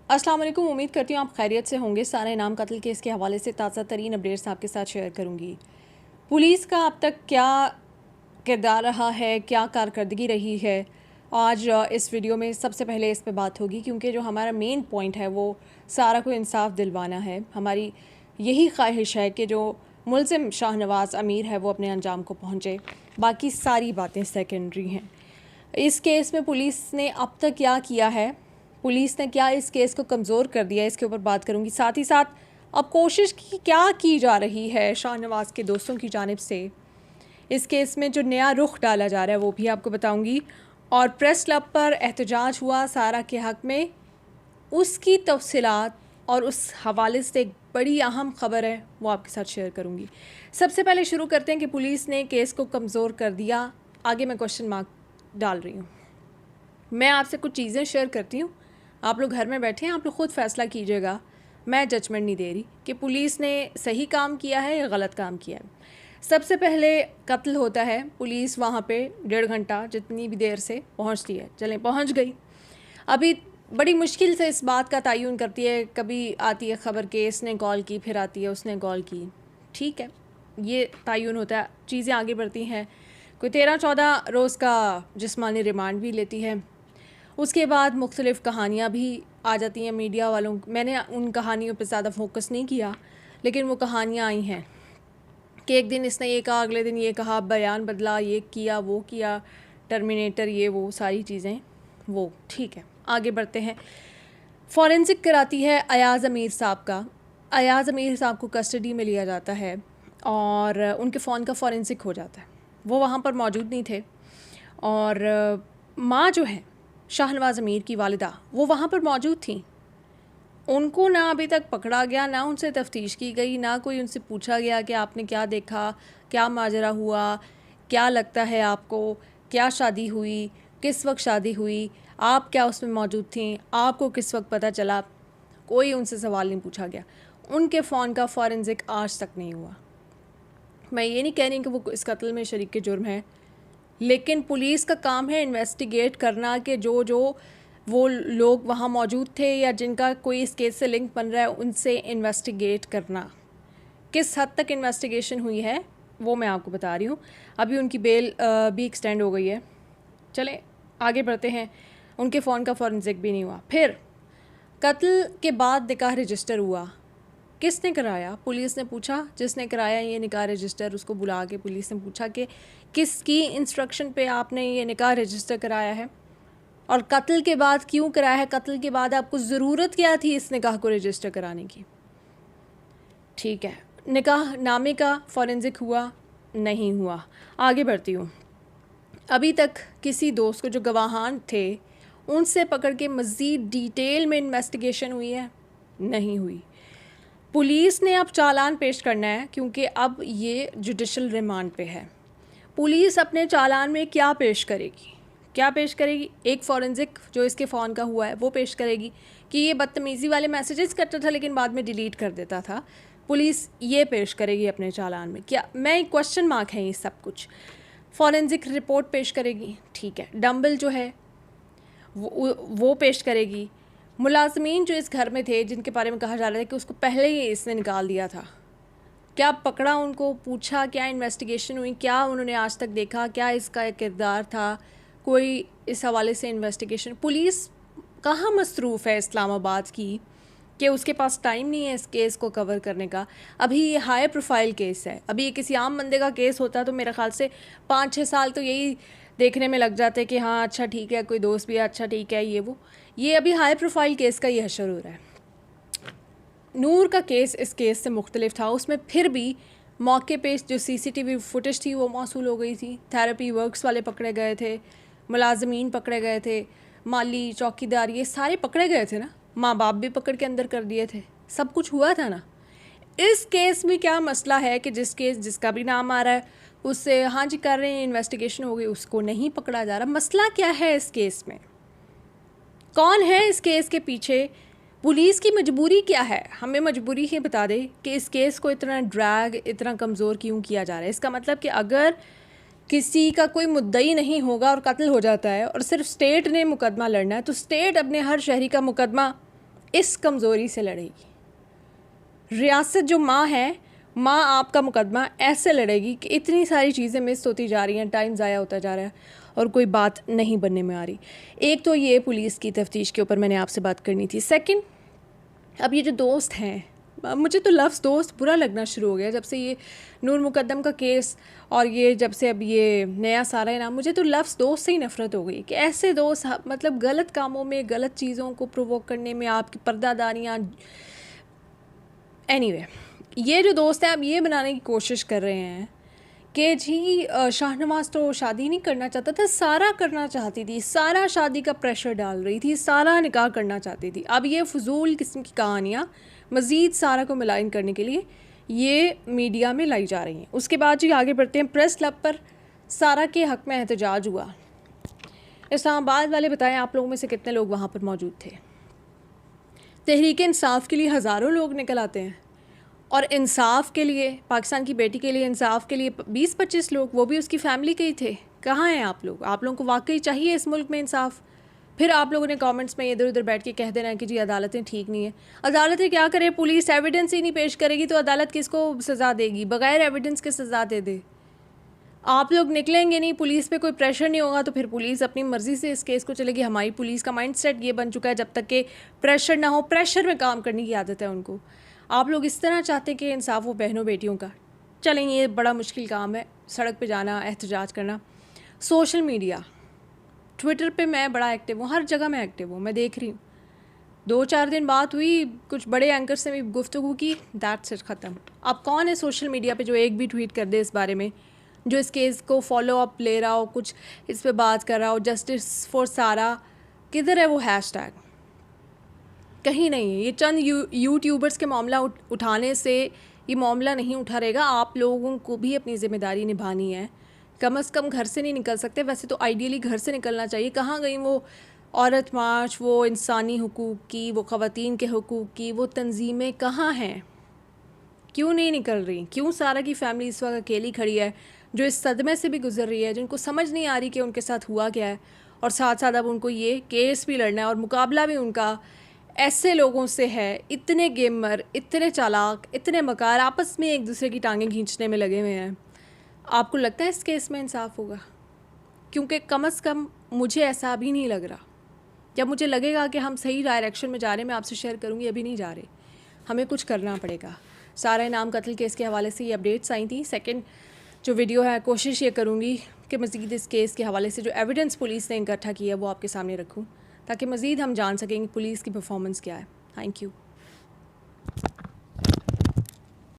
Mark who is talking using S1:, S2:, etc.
S1: अस्सलाम वालेकुम। उम्मीद करती हूँ आप खैरियत से होंगे। सारा इनाम कत्ल केस के हवाले से ताज़ा तरीन अपडेट्स आपके साथ शेयर करूँगी। पुलिस का अब तक क्या किरदार रहा है, क्या कारकर्दगी रही है, आज इस वीडियो में सबसे पहले इस पे बात होगी, क्योंकि जो हमारा मेन पॉइंट है वो सारा को इंसाफ दिलवाना है। हमारी यही ख्वाहिश है कि जो मुलजिम शाहनवाज़ अमीर है वो अपने अंजाम को पहुँचे, बाकी सारी बातें सेकेंडरी हैं। इस केस में पुलिस ने अब तक क्या किया है, पुलिस ने क्या इस केस को कमज़ोर कर दिया, इसके ऊपर बात करूंगी। साथ ही साथ अब कोशिश क्या की जा रही है शाहनवाज़ के दोस्तों की जानिब से, इस केस में जो नया रुख डाला जा रहा है वो भी आपको बताऊंगी। और प्रेस क्लब पर एहतजाज हुआ सारा के हक़ में, उसकी तफसीलात और उस हवाले से एक बड़ी अहम ख़बर है वो आपके साथ शेयर करूंगी। सबसे पहले शुरू करते हैं कि पुलिस ने केस को कमज़ोर कर दिया, आगे मैं क्वेश्चन मार्क डाल रही हूँ। मैं आपसे कुछ चीज़ें शेयर करती हूँ, आप लोग घर में बैठे हैं, आप लोग ख़ुद फ़ैसला कीजिएगा। मैं जजमेंट नहीं दे रही कि पुलिस ने सही काम किया है या गलत काम किया है। सबसे पहले कत्ल होता है, पुलिस वहाँ पे 1.5 घंटा जितनी भी देर से पहुँचती है, चलें पहुँच गई। अभी बड़ी मुश्किल से इस बात का तयन करती है, कभी आती है ख़बर कि इसने कॉल की, फिर आती है उसने कॉल की, ठीक है, ये तयन होता है, चीज़ें आगे बढ़ती हैं। कोई 13-14 रोज़ का जिस्मानी रिमांड भी लेती है। उसके बाद मुख्तलिफ़ कहानियाँ भी आ जाती हैं मीडिया वालों। मैंने उन कहानियों पर ज़्यादा फोकस नहीं किया, लेकिन वो कहानियाँ आई हैं कि एक दिन इसने ये कहा, अगले दिन ये कहा, बयान बदला, ये किया, वो किया, टर्मिनेटर, ये वो सारी चीज़ें, वो ठीक है। आगे बढ़ते हैं। फ़ॉरेंसिक कराती है अयाज़ अमीर साहब का। अयाज़ अमीर साहब को कस्टडी में लिया जाता है और उनके फ़ोन का फ़ॉरेंसिक हो जाता है। वो वहाँ पर मौजूद नहीं थे और माँ जो है शाहनवाज़ अमीर की वालिदा, वो वहाँ पर मौजूद थी। उनको ना अभी तक पकड़ा गया, ना उनसे तफ्तीश की गई, ना कोई उनसे पूछा गया कि आपने क्या देखा, क्या माजरा हुआ, क्या लगता है आपको, क्या शादी हुई, किस वक्त शादी हुई, आप क्या उसमें मौजूद थी, आपको किस वक्त पता चला। कोई उनसे सवाल नहीं पूछा गया। उनके फ़ोन का फ़ॉरेंसिक आज तक नहीं हुआ। मैं ये नहीं कह रही कि वो इस कत्ल में शरीक के जुर्म है, लेकिन पुलिस का काम है इन्वेस्टिगेट करना कि जो वो लोग वहाँ मौजूद थे या जिनका कोई इस केस से लिंक बन रहा है उनसे इन्वेस्टिगेट करना। किस हद तक इन्वेस्टिगेशन हुई है वो मैं आपको बता रही हूँ। अभी उनकी बेल भी एक्सटेंड हो गई है। चलें आगे बढ़ते हैं। उनके फ़ोन का फॉरेंसिक भी नहीं हुआ। फिर कत्ल के बाद निकाह रजिस्टर हुआ। किसने कराया? पुलिस ने पूछा। जिसने कराया ये निकाह रजिस्टर, उसको बुला के पुलिस ने पूछा कि किसकी इंस्ट्रक्शन पे आपने ये निकाह रजिस्टर कराया है और कत्ल के बाद क्यों कराया है, कत्ल के बाद आपको ज़रूरत क्या थी इस निकाह को रजिस्टर कराने की। ठीक है, निकाह नामे का फॉरेंसिक हुआ? नहीं हुआ। आगे बढ़ती हूँ। अभी तक किसी दोस्त को जो गवाहान थे उनसे पकड़ के मज़ीद डिटेल में इन्वेस्टिगेशन हुई है? नहीं हुई। पुलिस ने अब चालान पेश करना है, क्योंकि अब ये जुडिशल रिमांड पे है। पुलिस अपने चालान में क्या पेश करेगी? क्या पेश करेगी? एक फॉरेंसिक जो इसके फ़ोन का हुआ है वो पेश करेगी कि ये बदतमीज़ी वाले मैसेजेस करता था लेकिन बाद में डिलीट कर देता था। पुलिस ये पेश करेगी अपने चालान में। क्या, मैं एक क्वेश्चन मार्क है ये सब कुछ। फॉरेंसिक रिपोर्ट पेश करेगी, ठीक है। डंबल जो है वो पेश करेगी। मुलाजमीन जो इस घर में थे जिनके बारे में कहा जा रहा था कि उसको पहले ही इसने निकाल दिया था, क्या पकड़ा उनको, पूछा, क्या इन्वेस्टिगेशन हुई, क्या उन्होंने आज तक देखा, क्या इसका किरदार था, कोई इस हवाले से इन्वेस्टिगेशन? पुलिस कहाँ मसरूफ़ है इस्लामाबाद की कि उसके पास टाइम नहीं है इस केस को कवर करने का। अभी ये हाई प्रोफाइल केस है। अभी ये किसी आम बंदे का केस होता तो मेरे ख़्याल से 5-6 साल तो यही देखने में लग जाते कि हाँ अच्छा ठीक है, कोई दोस्त भी है, अच्छा ठीक है, ये वो। ये अभी हाई प्रोफाइल केस का ये हशर हो रहा है। नूर का केस इस केस से मुख्तलिफ था। उसमें फिर भी मौके पे जो CCTV फुटेज थी वो मौसूल हो गई थी। थेरेपी वर्क्स वाले पकड़े गए थे, मुलाजमीन पकड़े गए थे, माली, चौकीदार, ये सारे पकड़े गए थे ना। माँ बाप भी पकड़ के अंदर कर दिए थे, सब कुछ हुआ था ना। इस केस में क्या मसला है कि जिसका भी नाम आ रहा है उससे हाँ जी कर रहे हैं, इन्वेस्टिगेशन हो गई, उसको नहीं पकड़ा जा रहा। मसला क्या है इस केस में? कौन है इस केस के पीछे? पुलिस की मजबूरी क्या है? हमें मजबूरी ही बता दे कि इस केस को इतना ड्रैग, इतना कमज़ोर क्यों किया जा रहा है। इसका मतलब कि अगर किसी का कोई मुद्दई नहीं होगा और कत्ल हो जाता है और सिर्फ स्टेट ने मुकदमा लड़ना है, तो स्टेट अपने हर शहरी का मुकदमा इस कमज़ोरी से लड़ेगी। रियासत जो माँ है, माँ आपका मुकदमा ऐसे लड़ेगी कि इतनी सारी चीज़ें मिस होती जा रही हैं, टाइम ज़ाया होता जा रहा है और कोई बात नहीं बनने में आ रही। एक तो ये पुलिस की तफ्तीश के ऊपर मैंने आपसे बात करनी थी। सेकंड, अब ये जो दोस्त हैं, मुझे तो लफ्ज़ दोस्त बुरा लगना शुरू हो गया जब से ये नूर मुकद्दम का केस और ये जब से अब ये नया सारा इनाम, मुझे तो लफ्ज़ दोस्त से ही नफ़रत हो गई कि ऐसे दोस्त मतलब गलत कामों में, गलत चीज़ों को प्रोवोक करने में, आपकी पर्दादारियाँ। एनीवे, ये जो दोस्त हैं अब ये बनाने की कोशिश कर रहे हैं कि जी शाहनवाज़ तो शादी नहीं करना चाहता था, सारा करना चाहती थी, सारा शादी का प्रेशर डाल रही थी, सारा निकाह करना चाहती थी। अब ये फजूल किस्म की कहानियाँ मज़ीद सारा को मिलाइन करने के लिए ये मीडिया में लाई जा रही हैं। उसके बाद जी आगे बढ़ते हैं। प्रेस क्लब पर सारा के हक़ में एहतजाज हुआ। इस्लामाबाद वाले बताएं, आप लोगों में से कितने लोग वहाँ पर मौजूद थे? तहरीक इंसाफ के लिए हज़ारों लोग निकल आते हैं और इंसाफ के लिए, पाकिस्तान की बेटी के लिए, इंसाफ के लिए 20-25 लोग, वो भी उसकी फैमिली के ही थे। कहाँ हैं आप लोग? आप लोगों को वाकई चाहिए इस मुल्क में इंसाफ? फिर आप लोगों ने कमेंट्स में इधर उधर बैठ के कह देना है कि जी अदालतें ठीक नहीं है। अदालतें क्या करें? पुलिस एविडेंस ही नहीं पेश करेगी तो अदालत किसको सज़ा देगी? बग़ैर एविडेंस के सज़ा दे दे। आप लोग निकलेंगे नहीं, पुलिस पे कोई प्रेशर नहीं होगा तो फिर पुलिस अपनी मर्ज़ी से इस केस को चलेगी। हमारी पुलिस का माइंडसेट ये बन चुका है, जब तक कि प्रेशर ना हो, प्रेशर में काम करने की आदत है उनको। आप लोग इस तरह चाहते कि इंसाफ हो बहनों बेटियों का। चलें, ये बड़ा मुश्किल काम है, सड़क पे जाना, एहतजाज करना। सोशल मीडिया, ट्विटर पे मैं बड़ा एक्टिव हूँ, हर जगह मैं एक्टिव हूँ, मैं देख रही हूँ। 2-4 दिन बात हुई, कुछ बड़े एंकर से भी गुफ्तगू की, दैट्स इट, ख़त्म। अब कौन है सोशल मीडिया पे जो एक भी ट्वीट कर दे इस बारे में, जो इस केस को फॉलो अप ले रहा हो, कुछ इस पे बात कर रहा हो, जस्टिस फॉर सारा? किधर है वो हैशटैग? कहीं नहीं है। ये चंद यूट्यूबर्स के मामला उठाने से ये मामला नहीं उठा रहेगा। आप लोगों को भी अपनी ज़िम्मेदारी निभानी है। कम से कम घर से नहीं निकल सकते, वैसे तो आइडियली घर से निकलना चाहिए। कहाँ गई वो औरत मार्च, वो इंसानी हुकूक़ की, वो ख़वातीन के हुकूक़ की वो तंजीमें कहाँ हैं? क्यों नहीं निकल रही? क्यों सारा की फैमिली इस वक्त अकेली खड़ी है, जो इस सदमे से भी गुजर रही है, जिनको समझ नहीं आ रही कि उनके साथ हुआ क्या है, और साथ साथ अब उनको ये केस भी लड़ना है और मुकाबला भी उनका ऐसे लोगों से है, इतने गेमर, इतने चालाक, इतने मकार, आपस में एक दूसरे की टांगें खींचने में लगे हुए हैं। आपको लगता है इस केस में इंसाफ होगा? क्योंकि कम से कम मुझे ऐसा अभी नहीं लग रहा। जब मुझे लगेगा कि हम सही डायरेक्शन में जा रहे हैं, मैं आपसे शेयर करूँगी। अभी नहीं जा रहे, हमें कुछ करना पड़ेगा। सारा इनाम कत्ल केस के हवाले से ये अपडेट्स आई थी। सेकंड जो वीडियो है, कोशिश ये करूँगी कि मज़ीद इस केस के हवाले से जो एविडेंस पुलिस ने इकट्ठा किया है वो आपके सामने रखूँ, ताकि मज़ीद हम जान सकें कि पुलिस की परफॉर्मेंस क्या है। Thank you.